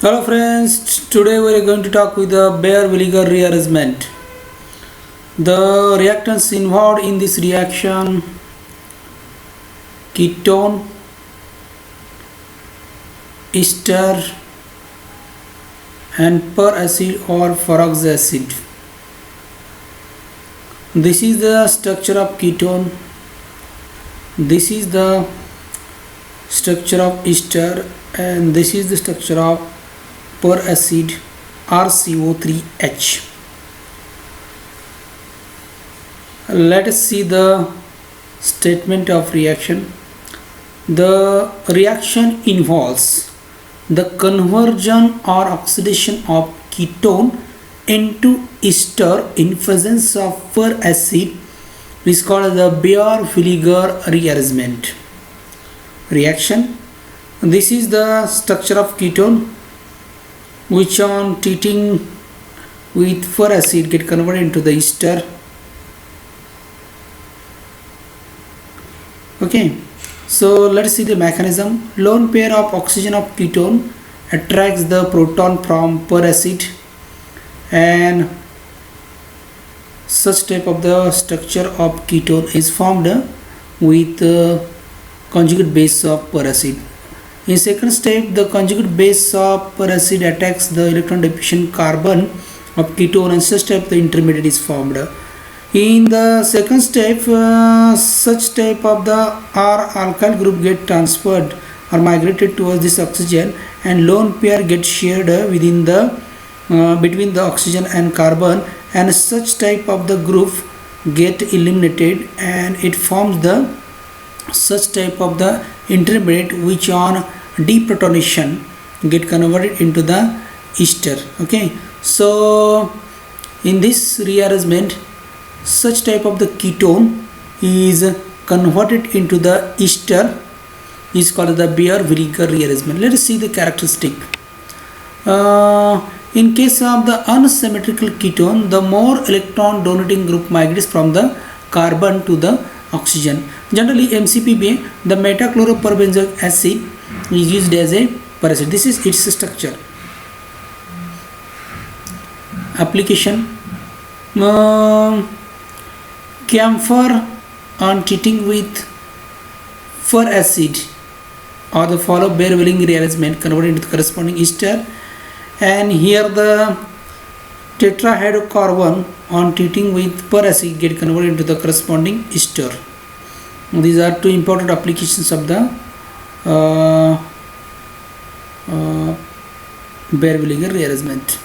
Hello friends, today we are going to talk with the beer vinegar rearrangement. The reactants involved in this reaction: ketone, ester and peracid or peroxyacid. This is the structure of ketone, this is the structure of ester, and this is the structure of peracid RCO3H. Let us see the statement of reaction. The reaction involves the conversion or oxidation of ketone into ester in presence of peracid, which is called the beer vinegar rearrangement reaction. This is the structure of ketone, which on treating with peracid get converted into the ester. Okay, so let's see the mechanism. Lone pair of oxygen of ketone attracts the proton from peracid, and such type of the structure of ketone is formed with conjugate base of peracid. In second step, the conjugate base of peracid attacks the electron deficient carbon of ketone, and such type the intermediate is formed. In the second step, such type of the R alkyl group get transferred or migrated towards this oxygen, and lone pair get shared within the between the oxygen and carbon, and such type of the group get eliminated, and it forms the such type of the intermediate which on deprotonation get converted into the ester. Okay, so in this rearrangement, such type of the ketone is converted into the ester, is called the beer vinegar rearrangement. Let us see the characteristic. In case of the unsymmetrical ketone, the more electron donating group migrates from the carbon to the oxygen. Generally, MCPB, the metachloroperbenzoic acid, is used as a peracid. This is its structure. Application: camphor on treating with peracid or the follow beer vinegar rearrangement converted into the corresponding ester, and here the tetrahydrocarbon on treating with peracid get converted into the corresponding ester. These are two important applications of the beer vinegar rearrangement.